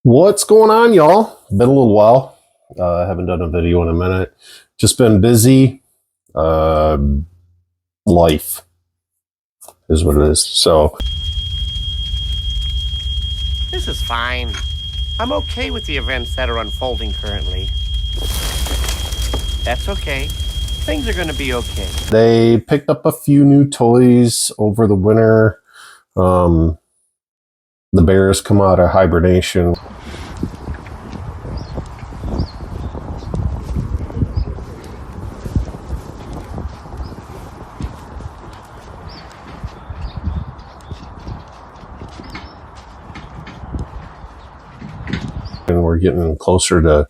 What's going on, y'all? Been a little while. I haven't done a video in a minute. Just been busy. Life is what it is. So, This is fine. I'm okay with the events that are unfolding currently. That's okay. Things are gonna be okay. they picked up a few new toys over the winter. The bears come out of hibernation. And we're getting closer to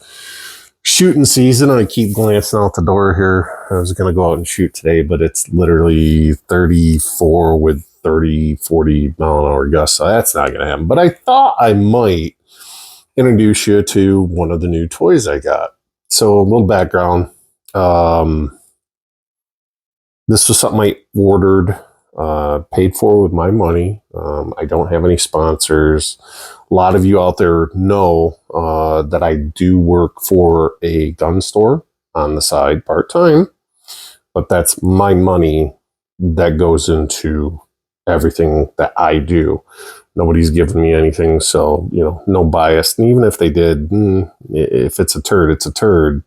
shooting season. I keep glancing out the door here. I was going to go out and shoot today, but it's literally 34 with 30, 40 mile an hour gusts. So that's not going to happen. But I thought I might introduce you to one of the new toys I got. So a little background. This was something I ordered, paid for with my money. I don't have any sponsors. A lot of you out there know that I do work for a gun store on the side part-time, but that's my money that goes into everything that I do. Nobody's giving me anything, so, no bias. And even if they did, if it's a turd, it's a turd.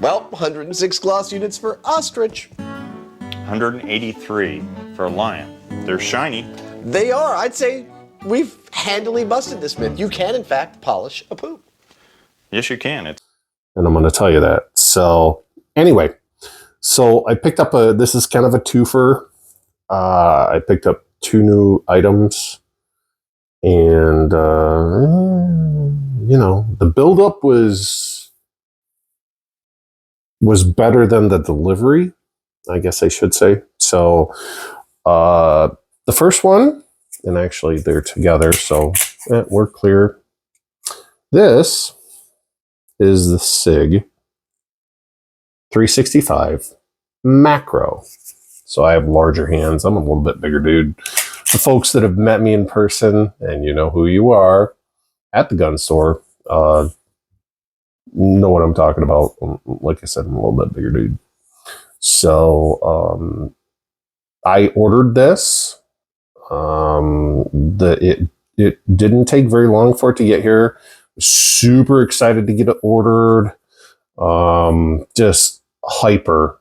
Well, 106 gloss units for ostrich. 183 for a lion. They're shiny. They are. I'd say we've handily busted this myth. You can, in fact, polish a poop. Yes, you can. And I'm going to tell you that. So anyway, I picked up this is kind of a twofer. I picked up 2 new items, and the buildup was better than the delivery, I guess I should say. So the first one, and actually they're together, so we're clear. This is the Sig 365 Macro. So I have larger hands. I'm a little bit bigger dude. The folks that have met me in person, and you know who you are, at the gun store, know what I'm talking about. Like I said, I'm a little bit bigger dude. So I ordered this. It didn't take very long for it to get here. Super excited to get it ordered. Just hyper.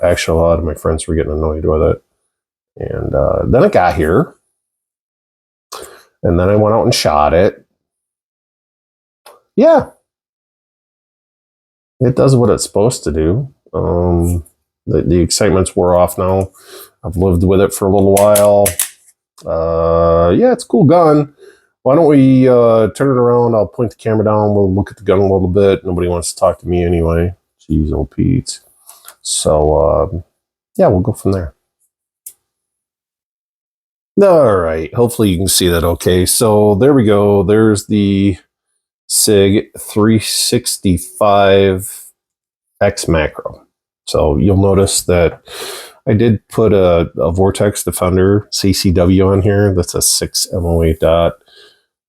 Actually, a lot of my friends were getting annoyed with it. And then it got here. And then I went out and shot it. Yeah. It does what it's supposed to do. The excitement's wore off now. I've lived with it for a little while. Yeah, it's a cool gun. Why don't we turn it around? I'll point the camera down. We'll look at the gun a little bit. Nobody wants to talk to me anyway. Jeez, old Pete. So, yeah, we'll go from there. All right. Hopefully you can see that okay. So there we go. There's the Sig 365 X-Macro. So you'll notice that I did put a Vortex Defender CCW on here. That's a 6 MOA dot.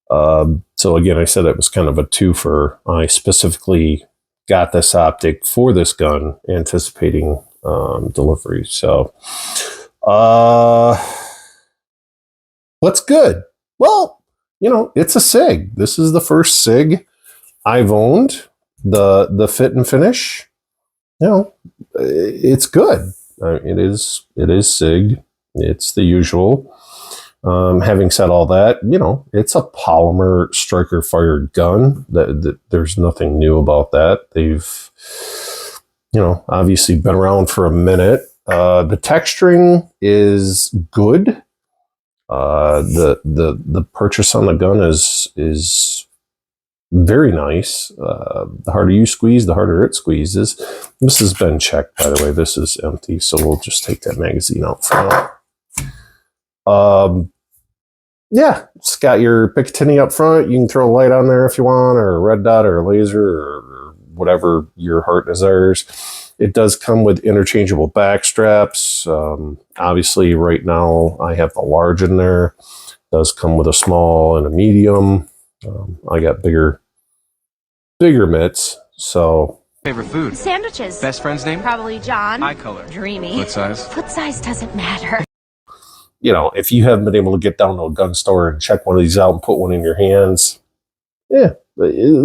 So again, I said it was kind of a twofer. I specifically got this optic for this gun, anticipating delivery. So, what's good? Well, it's a Sig. This is the first Sig I've owned. The fit and finish, it's good. It is Sig. It's the usual. Having said all that, it's a polymer striker fired gun. There's nothing new about that. They've, obviously been around for a minute. The texturing is good. The purchase on the gun is very nice. The harder you squeeze, the harder it squeezes. This has been checked, by the way. This is empty, so we'll just take that magazine out front. Yeah, it's got your Picatinny up front. You can throw a light on there if you want, or a red dot, or a laser, or whatever your heart desires. It does come with interchangeable back straps. Obviously, right now, I have the large in there. It does come with a small and a medium. I got bigger mitts, so. Favorite food? Sandwiches. Best friend's name? Probably John. Eye color? Dreamy. Foot size? Foot size doesn't matter. You know, if you haven't been able to get down to a gun store and check one of these out and put one in your hands, yeah,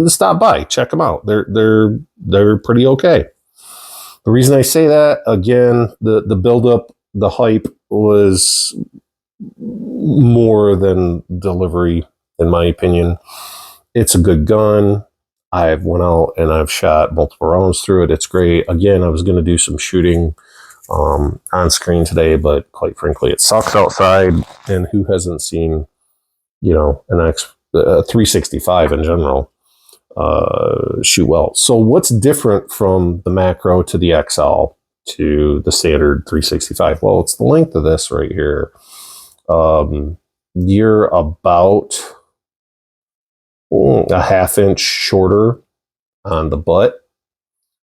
stop by, check them out. They're pretty okay. The reason I say that, again, the buildup, the hype was more than delivery, in my opinion. It's a good gun. I've went out and I've shot multiple rounds through it. It's great. Again, I was going to do some shooting on screen today, but quite frankly, it sucks outside. And who hasn't seen, you know, a 365 in general shoot well? So what's different from the macro to the XL to the standard 365? Well, it's the length of this right here. You're about a ½ inch shorter on the butt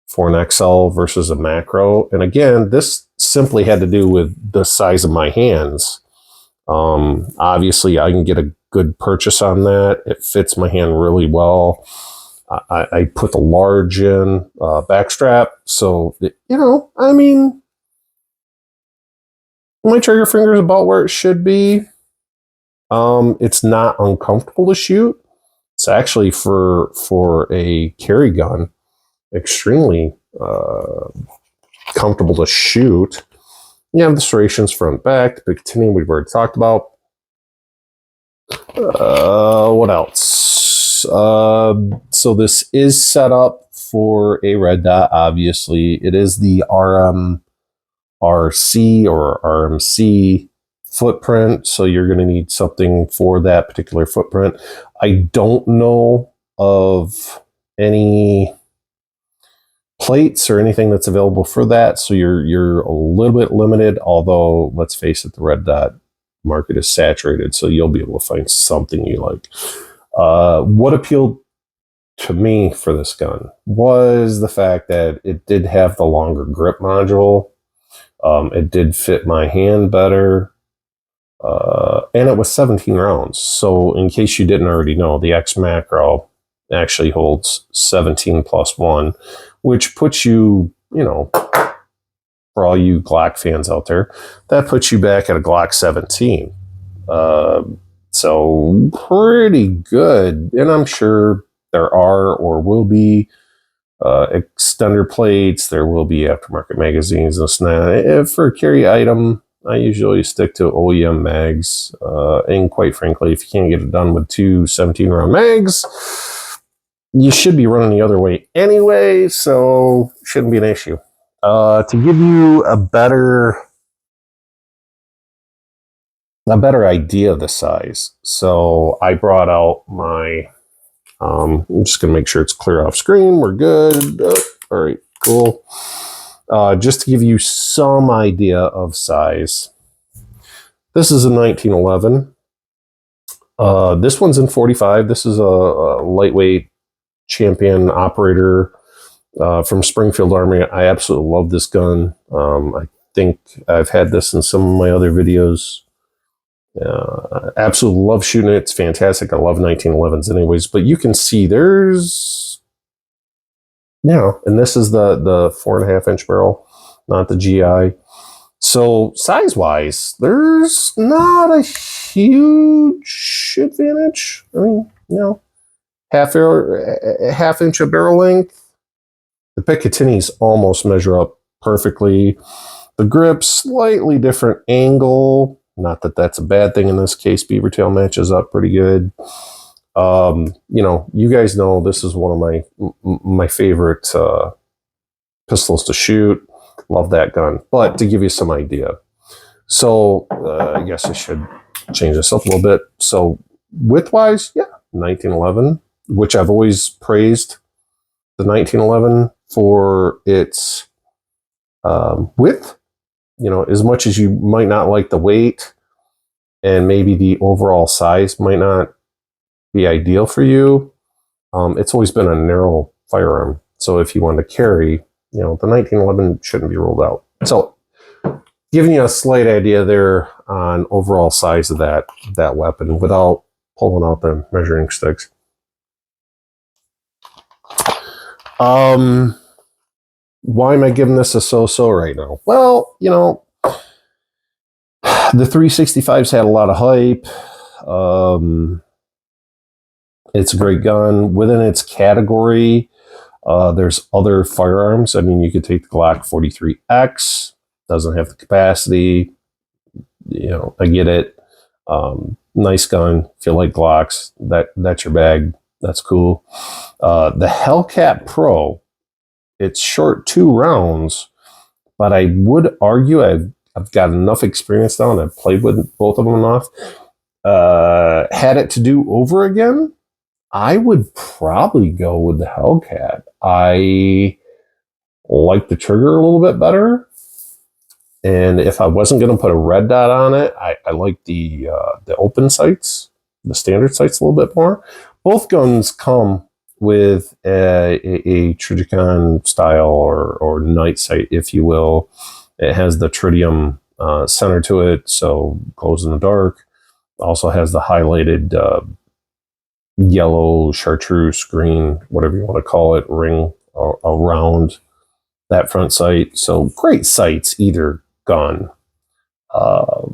for an XL versus a macro. And again, this simply had to do with the size of my hands. Obviously, I can get a good purchase on that. It fits my hand really well. I put the large in backstrap. So, you know, I mean, my trigger finger is about where it should be. It's not uncomfortable to shoot. It's actually for a carry gun, extremely comfortable to shoot. You have the serrations front back, the Picatinny we've already talked about. What else? So this is set up for a red dot, obviously. It is the RMRC or RMC footprint, so you're going to need something for that particular footprint. I don't know of any plates or anything that's available for that, so you're a little bit limited, although let's face it, the red dot market is saturated, so you'll be able to find something you like. What appealed to me for this gun was the fact that it did have the longer grip module. It did fit my hand better. And it was 17 rounds. So in case you didn't already know, the X-Macro actually holds 17 plus 1, which puts you, you know, for all you Glock fans out there, that puts you back at a Glock 17. So pretty good. And I'm sure there are or will be extender plates. There will be aftermarket magazines and stuff. For a carry item, I usually stick to OEM mags. And quite frankly, if you can't get it done with two 17-round mags, you should be running the other way anyway, so shouldn't be an issue. To give you a better idea of the size, so I brought out my, I'm just going to make sure it's clear off screen. We're good. All right, cool. Just to give you some idea of size, this is a 1911. This one's in 45. This is a lightweight champion operator from Springfield Army. I absolutely love this gun. I think I've had this in some of my other videos. Absolutely love shooting it. It's fantastic. I love 1911s anyways, but you can see there's, you know, and this is the 4.5 inch barrel, not the GI. So size wise, there's not a huge advantage. I mean, you know, half inch of barrel length. The Picatinny's almost measure up perfectly. The grip, slightly different angle. Not that that's a bad thing in this case. Beaver tail matches up pretty good. You know, you guys know this is one of my favorite pistols to shoot. Love that gun. But to give you some idea, so I guess I should change this up a little bit. So width-wise, yeah, 1911, which I've always praised the 1911 for its width. You know, as much as you might not like the weight and maybe the overall size might not be ideal for you, it's always been a narrow firearm. So if you want to carry, you know, the 1911 shouldn't be ruled out. So giving you a slight idea there on overall size of that weapon without pulling out the measuring sticks. Why am I giving this a so-so right now? Well, you know, the 365's had a lot of hype. It's a great gun. Within its category, there's other firearms. I mean, you could take the Glock 43X. Doesn't have the capacity. You know, I get it. Nice gun. Feel like Glocks. That's your bag. That's cool. The Hellcat Pro. It's short 2 rounds, but I would argue I've got enough experience now, and I've played with both of them enough. Had it to do over again, I would probably go with the Hellcat. I like the trigger a little bit better, and if I wasn't going to put a red dot on it, I like the open sights, the standard sights a little bit more. Both guns come with a Trijicon style or night sight, if you will. It has the tritium center to it, so glows in the dark. Also has the highlighted yellow, chartreuse, green, whatever you want to call it, ring around that front sight. So great sights, either gun. The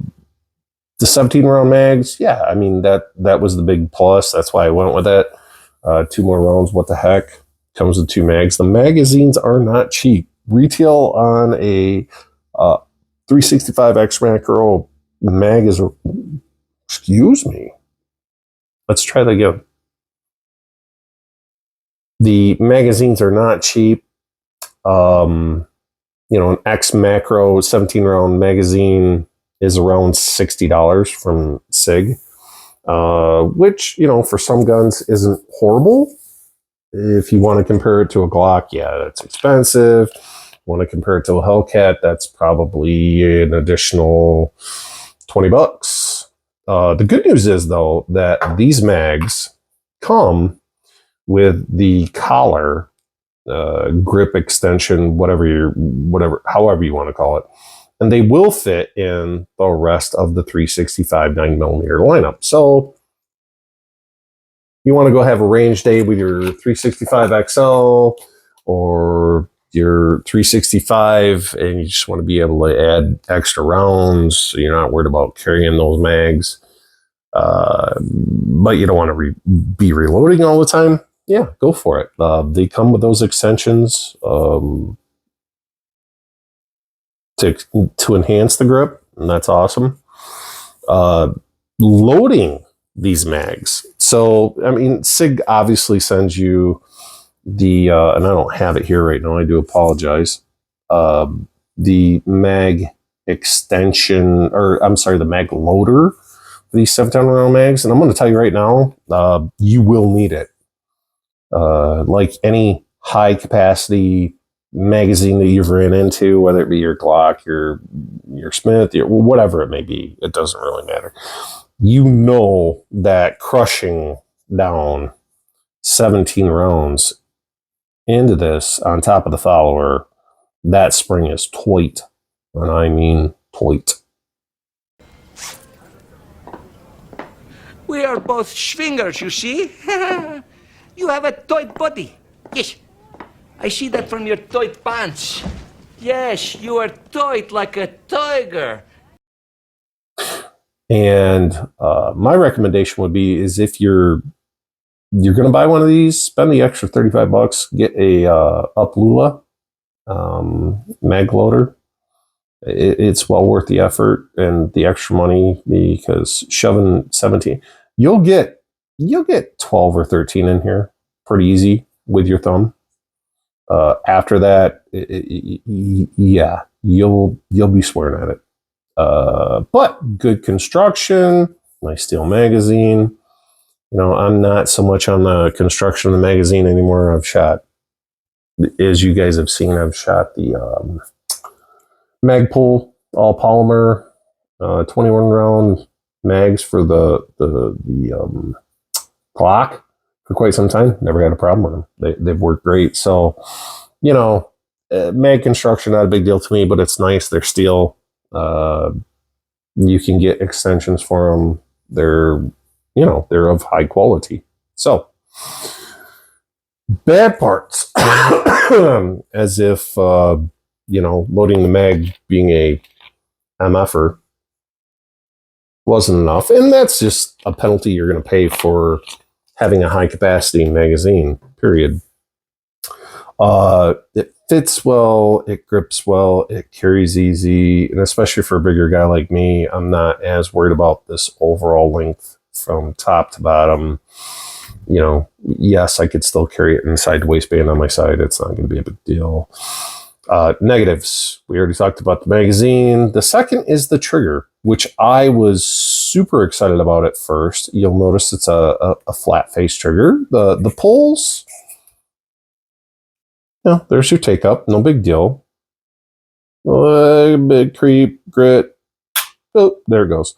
17 round mags, yeah, I mean, that was the big plus. That's why I went with it. 2 more rounds, what the heck? Comes with 2 mags. The magazines are not cheap. Retail on a 365 X-Macro mag is, excuse me. Let's try that again. The magazines are not cheap. You know, an X-Macro 17 round magazine is around $60 from Sig. Which, you know, for some guns isn't horrible. If you want to compare it to a Glock, yeah, that's expensive. Want to compare it to a Hellcat, that's probably an additional $20. The good news is, though, that these mags come with the collar, grip extension, however you want to call it. And they will fit in the rest of the 365 9mm lineup. So you want to go have a range day with your 365 XL or your 365, and you just want to be able to add extra rounds, so you're not worried about carrying those mags, but you don't want to be reloading all the time. Yeah, go for it. They come with those extensions to enhance the grip, and that's awesome. Loading these mags. So, I mean, Sig obviously sends you the, and I don't have it here right now, I do apologize, the mag extension, or I'm sorry, the mag loader for these 710 round mags. And I'm going to tell you right now, you will need it. Like any high capacity magazine that you've ran into, whether it be your Glock, your Smith, whatever it may be, it doesn't really matter. You know that crushing down 17 rounds into this on top of the follower, that spring is tight. And I mean tight. We are both swingers, you see? You have a tight body. Yes. I see that from your tight pants. Yes, you are tight like a tiger. And my recommendation would be is if you're going to buy one of these, spend the extra $35, get a Uplula mag loader. It's well worth the effort and the extra money, because shoving 17, you'll get 12 or 13 in here pretty easy with your thumb. After that, yeah, you'll be swearing at it. But good construction, nice steel magazine. You know, I'm not so much on the construction of the magazine anymore. I've shot, as you guys have seen, I've shot the Magpul all polymer 21 round mags for the Glock for quite some time. Never had a problem with them. They've worked great. So, you know, mag construction, not a big deal to me, but it's nice. They're steel. You can get extensions for them. They're of high quality. So Bad parts, as if loading the mag being a MFer wasn't enough, and that's just a penalty you're going to pay for having a high capacity magazine. Period. It fits well, it grips well, it carries easy, and especially for a bigger guy like me, I'm not as worried about this overall length from top to bottom. Yes, I could still carry it inside the waistband on my side. It's not going to be a big deal. Negatives. We already talked about the magazine. The second is the trigger, which I was super excited about at first. You'll notice it's a flat face trigger. The pulls, there's your take up. No big deal. Big creep, grit. Oh, there it goes.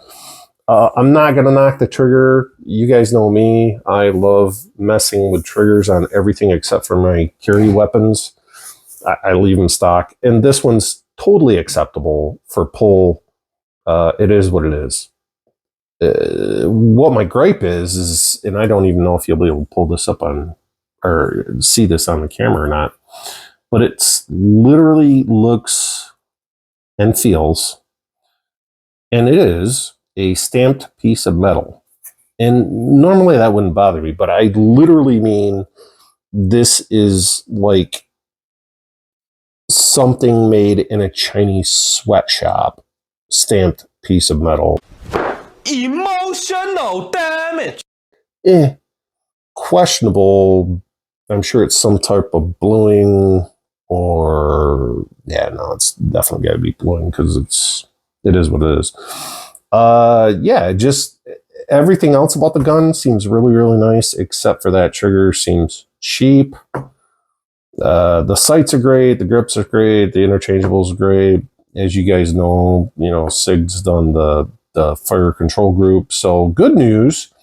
I'm not going to knock the trigger. You guys know me. I love messing with triggers on everything except for my carry weapons. I leave them stock. And this one's totally acceptable for pull. It is what it is. What my gripe is, and I don't even know if you'll be able to pull this up on or see this on the camera or not, but it's literally looks and feels, and it is a stamped piece of metal. And normally that wouldn't bother me, but I literally mean this is like something made in a Chinese sweatshop stamped piece of metal. Emotional damage. Questionable. I'm sure it's some type of bluing or it's definitely got to be bluing because it is what it is. Just everything else about the gun seems really, really nice, except for that trigger seems cheap. The sights are great, the grips are great, the interchangeables are great. As you guys know, Sig's done the fire control group. So good news,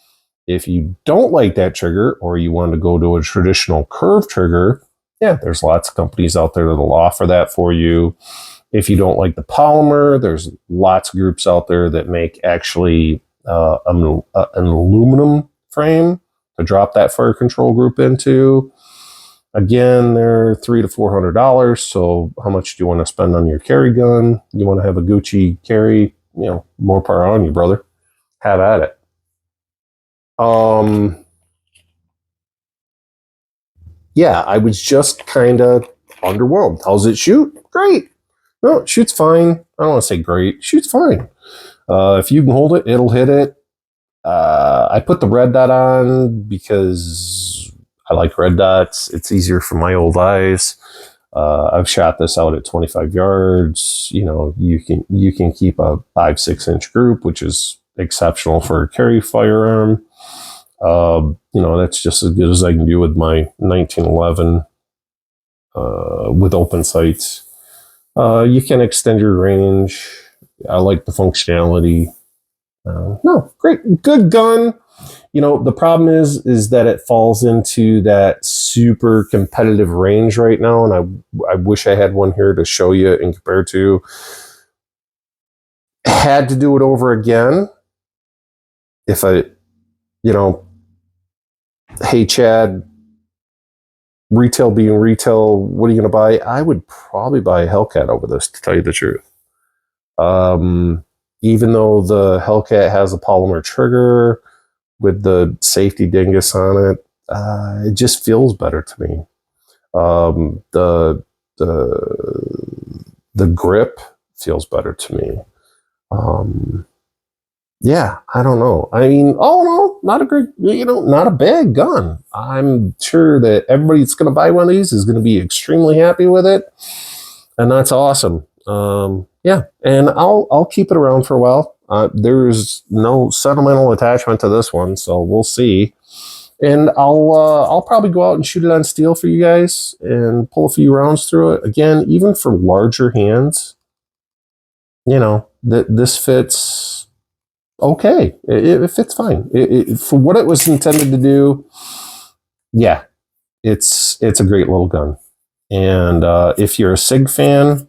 if you don't like that trigger or you want to go to a traditional curve trigger, there's lots of companies out there that'll offer that for you. If you don't like the polymer, there's lots of groups out there that make actually an aluminum frame to drop that fire control group into. Again, they're $300 to $400. So how much do you want to spend on your carry gun? You want to have a Gucci carry? More power on you, brother. Have at it. I was just kind of underwhelmed. How's it shoot? Great. No, it shoots fine. I don't want to say great. Shoots fine. If you can hold it, it'll hit it. I put the red dot on because I like red dots. It's easier for my old eyes. I've shot this out at 25 yards. You can keep a 5-6 inch group, which is exceptional for a carry firearm. That's just as good as I can do with my 1911 with open sights. You can extend your range. I like the functionality. Great, good gun. The problem is that it falls into that super competitive range right now, and I wish I had one here to show you and compare to. Had to do it over again. If hey Chad, retail being retail, what are you going to buy? I would probably buy a Hellcat over this, to tell you the truth. Even though the Hellcat has a polymer trigger with the safety dingus on it, it just feels better to me. The grip feels better to me. I don't know. I mean, not a great, not a bad gun. I'm sure that everybody that's going to buy one of these is going to be extremely happy with it, and that's awesome. And I'll keep it around for a while. There's no sentimental attachment to this one, so we'll see. And I'll probably go out and shoot it on steel for you guys and pull a few rounds through it. Again, even for larger hands, this fits okay. It fits fine. For what it was intended to do, it's a great little gun. And if you're a Sig fan,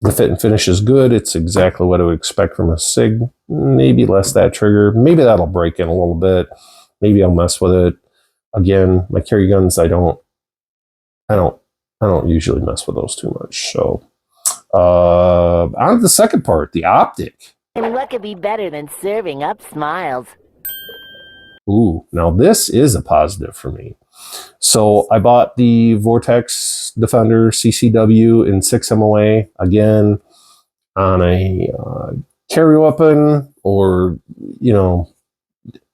the fit and finish is good. It's exactly what I would expect from a Sig. Maybe less that trigger. Maybe that'll break in a little bit. Maybe I'll mess with it. Again, my carry guns, I don't usually mess with those too much. So, on to the second part, the optic. And what could be better than serving up smiles? Ooh, now this is a positive for me. So I bought the Vortex Defender CCW in 6 MOA, again, on a carry weapon or,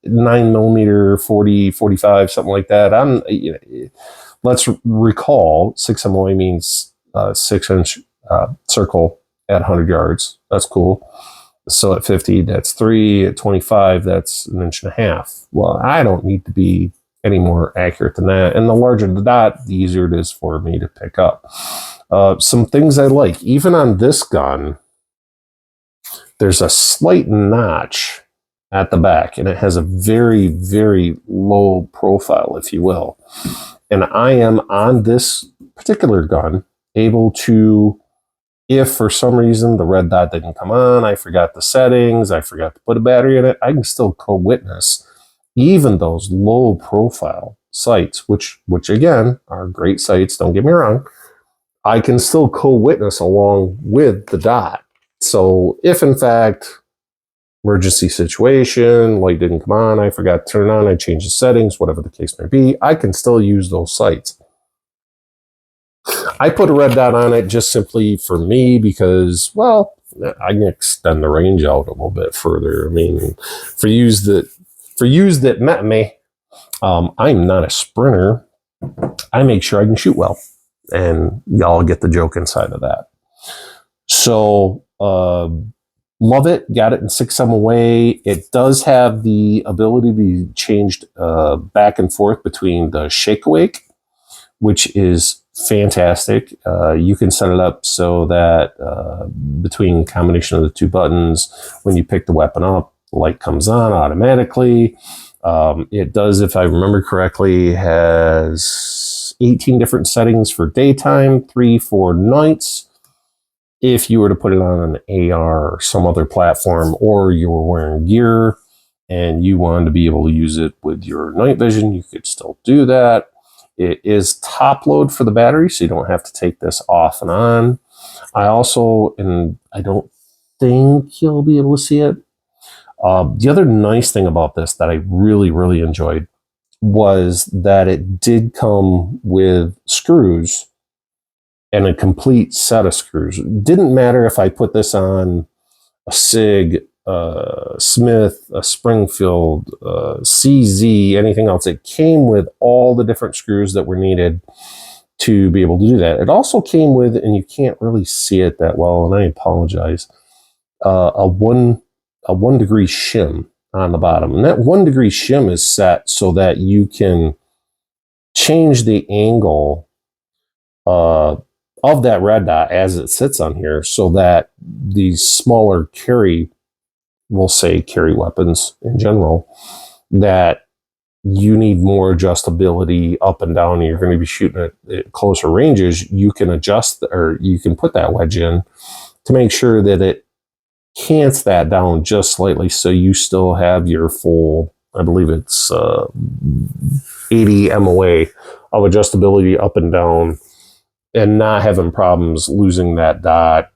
9mm, 40, 45, something like that. Let's recall 6 MOA means 6-inch circle at 100 yards. That's cool. So at 50, that's 3. At 25, that's 1.5 inches. Well, I don't need to be any more accurate than that. And the larger the dot, the easier it is for me to pick up. Some things I like, even on this gun, there's a slight notch at the back, and it has a very, very low profile, if you will. And I am, on this particular gun, able to, if for some reason the red dot didn't come on, I forgot the settings, I forgot to put a battery in it, I can still co-witness even those low profile sites, which again are great sites, don't get me wrong. I can still co-witness along with the dot. So if in fact emergency situation, light didn't come on, I forgot to turn it on, I changed the settings, whatever the case may be, I can still use those sites. I put a red dot on it just simply for me because, well, I can extend the range out a little bit further. I mean, for yous that met me, I'm not a sprinter. I make sure I can shoot well, and y'all get the joke inside of that. So, love it. Got it in 6 MOA. It does have the ability to be changed back and forth between the shake awake, which is fantastic. You can set it up so that between combination of the 2 buttons, when you pick the weapon up, the light comes on automatically. It does, if I remember correctly, has 18 different settings for daytime, 3 for nights. If you were to put it on an AR or some other platform, or you were wearing gear and you wanted to be able to use it with your night vision, you could still do that. It is top load for the battery, so you don't have to take this off and on. I also, and I don't think you'll be able to see it, the other nice thing about this that I really, really enjoyed was that it did come with screws and a complete set of screws. It didn't matter if I put this on a Sig, Smith, a Springfield, CZ, anything else. It came with all the different screws that were needed to be able to do that. It also came with, and you can't really see it that well, and I apologize, a 1 degree shim on the bottom. And that 1 degree shim is set so that you can change the angle of that red dot as it sits on here, so that these smaller carry, we'll say carry weapons in general, that you need more adjustability up and down, and you're going to be shooting at closer ranges, you can adjust, or you can put that wedge in to make sure that it cants that down just slightly, so you still have your full, I believe it's 80 MOA of adjustability up and down, and not having problems losing that dot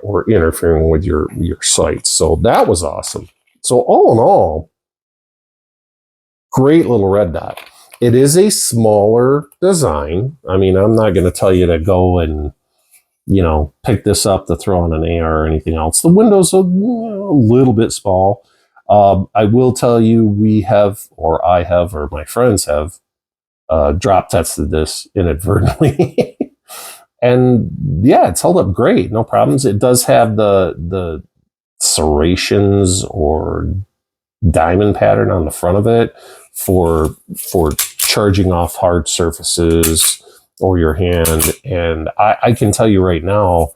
or interfering with your sights. So that was awesome. So all in all, great little red dot. It is a smaller design. I mean, I'm not going to tell you to go and, pick this up to throw on an AR or anything else. The window's a little bit small. I will tell you, I have, or my friends have, drop tested this inadvertently. And yeah, it's held up great, no problems. It does have the serrations or diamond pattern on the front of it for charging off hard surfaces or your hand. And I can tell you right now,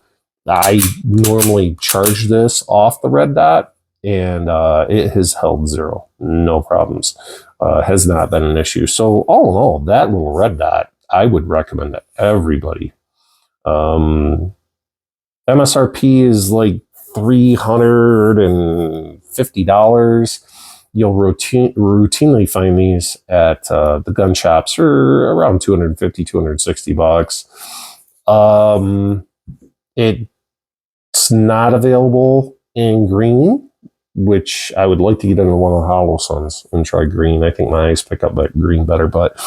I normally charge this off the red dot, and it has held 0, no problems. Has not been an issue. So all in all, that little red dot, I would recommend to everybody. MSRP is like $350. you'll routinely find these at the gun shops for around $250, $260. It's not available in green, which I would like to get into one of the Hollow Suns and try green. I think my eyes pick up that green better, but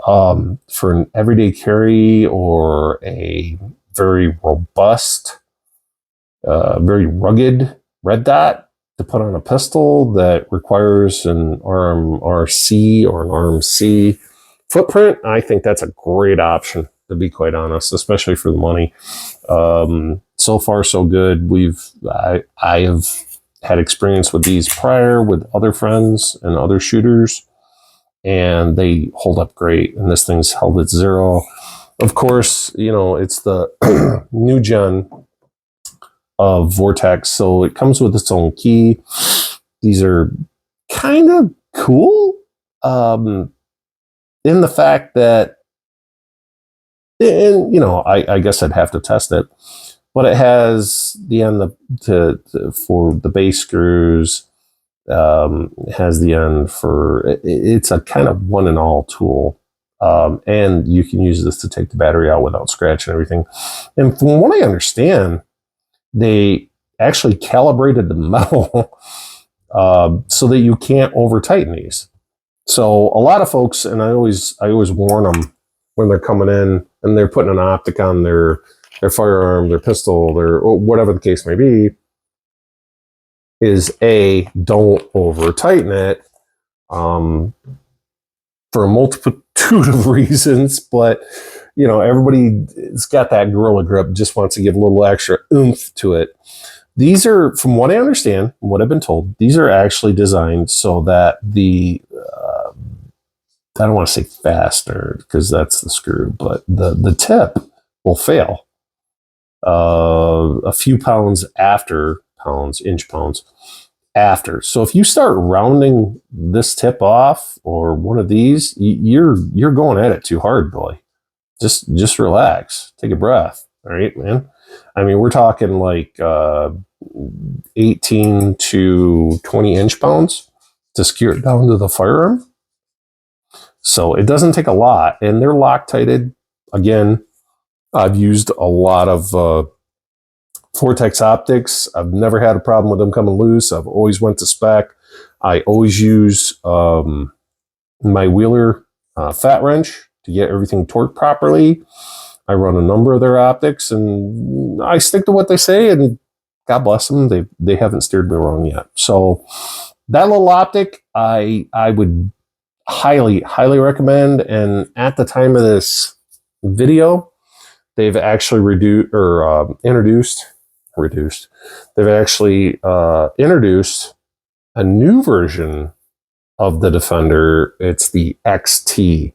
for an everyday carry or a very robust, very rugged red dot to put on a pistol that requires an arm RC or an arm C footprint, I think that's a great option, to be quite honest, especially for the money. So far, so good. I have had experience with these prior with other friends and other shooters, and they hold up great. And this thing's held at 0. Of course, it's the new gen of Vortex, so it comes with its own key. These are kind of cool in the fact that, and I guess I'd have to test it, but it has the end for the base screws. It has the end for it's a kind of one and all tool, and you can use this to take the battery out without scratching everything. And from what I understand, they actually calibrated the metal so that you can't over tighten these. So a lot of folks, and I always warn them when they're coming in and they're putting an optic on their firearm, their pistol, or whatever the case may be, is don't over tighten it for a multitude of reasons, but everybody's got that gorilla grip, just wants to give a little extra oomph to it. These are, from what I understand, what I've been told, these are actually designed so that I don't want to say faster because that's the screw, but the tip will fail a few inch pounds after. So if you start rounding this tip off or one of these, you're going at it too hard, boy. Just relax, take a breath. All right, man. I mean, we're talking like 18 to 20 inch pounds to secure it down to the firearm. So it doesn't take a lot, and they're Loctited. Again, I've used a lot of Vortex optics. I've never had a problem with them coming loose. I've always went to spec. I always use my Wheeler fat wrench to get everything torqued properly. I run a number of their optics, and I stick to what they say, and God bless them, they haven't steered me wrong yet. So that little optic, I would highly recommend. And at the time of this video, they've actually introduced a new version of the Defender. It's the XT,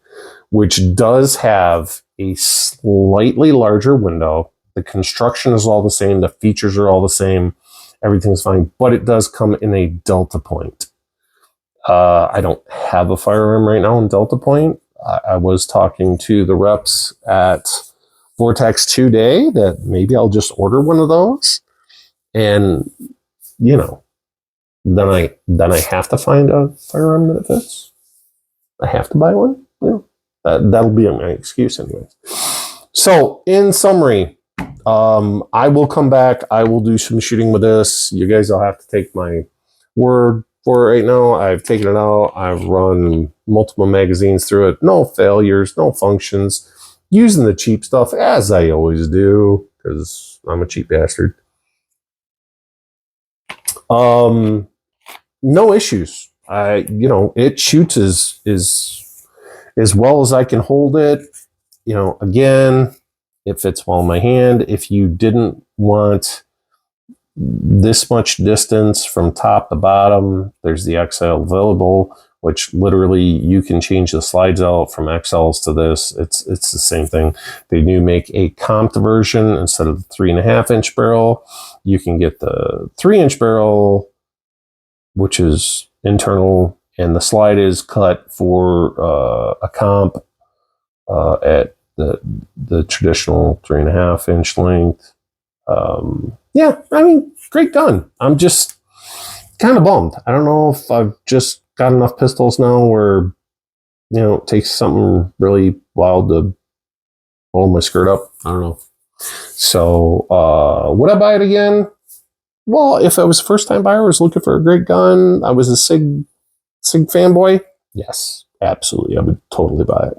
which does have a slightly larger window. The construction is all the same. The features are all the same. Everything's fine, but it does come in a Delta Point. I don't have a firearm right now in Delta Point. I was talking to the reps at Vortex today that maybe I'll just order one of those, and then I have to find a firearm that it fits. I have to buy one. That'll be my excuse anyway. So in summary, I will come back. I will do some shooting with this. You guys will have to take my word for it right now. I've taken it out. I've run multiple magazines through it. No failures, no functions. Using the cheap stuff, as I always do, because I'm a cheap bastard. No issues. It shoots as well as I can hold it. Again, it fits well in my hand. If you didn't want this much distance from top to bottom, there's the XL available, which literally you can change the slides out from XLs to this. It's the same thing. They do make a comped version instead of the 3.5 inch barrel. You can get the 3-inch barrel, which is internal, and the slide is cut for a comp at the traditional 3.5 inch length. Great gun. I'm just kind of bummed. I don't know if I've just got enough pistols now where, it takes something really wild to hold my skirt up. I don't know. So, would I buy it again? Well, if I was a first-time buyer, I was looking for a great gun, I was a Sig fanboy, yes, absolutely, I would totally buy it.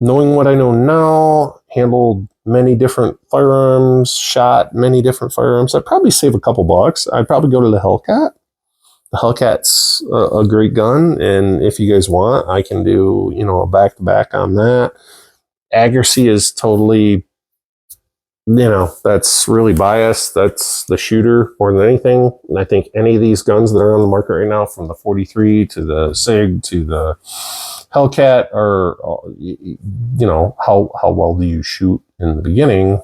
Knowing what I know now, handled many different firearms, shot many different firearms, I'd probably save a couple bucks. I'd probably go to the Hellcat. The Hellcat's a great gun, and if you guys want, I can do, a back-to-back on that. Accuracy is totally, that's really biased. That's the shooter more than anything. And I think any of these guns that are on the market right now, from the 43 to the Sig to the Hellcat, are, how well do you shoot in the beginning?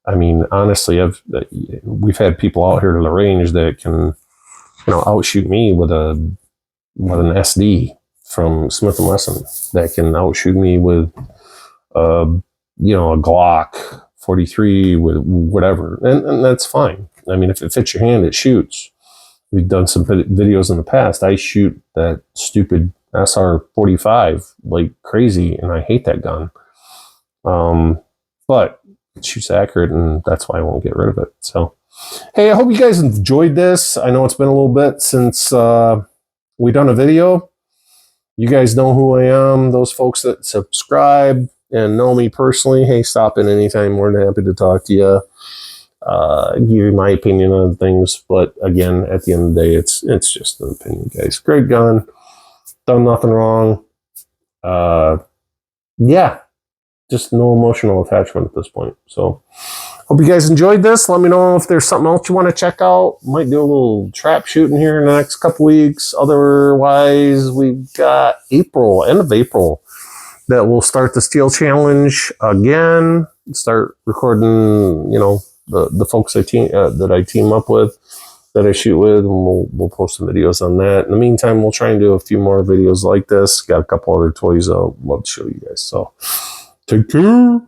I mean, honestly, we've had people out here to the range that can, outshoot me with an SD from Smith & Wesson, that can outshoot me with, a Glock 43 with whatever, and that's fine. I mean, if it fits your hand, it shoots. We've done some videos in the past. I shoot that stupid SR-45 like crazy, and I hate that gun. But it shoots accurate, and that's why I won't get rid of it. So, hey, I hope you guys enjoyed this. I know it's been a little bit since we done a video. You guys know who I am. Those folks that subscribe and know me personally, hey, stop in anytime. More than happy to talk to you. Give you my opinion on things. But again, at the end of the day, it's just an opinion, guys. Great gun. Done nothing wrong. Yeah. Just no emotional attachment at this point. So, hope you guys enjoyed this. Let me know if there's something else you want to check out. Might do a little trap shooting here in the next couple weeks. Otherwise, we've got end of April, that we'll start the Steel Challenge again. Start recording, the folks that I team up with, that I shoot with, and we'll post some videos on that. In the meantime, we'll try and do a few more videos like this. Got a couple other toys I'd love to show you guys. So, take care.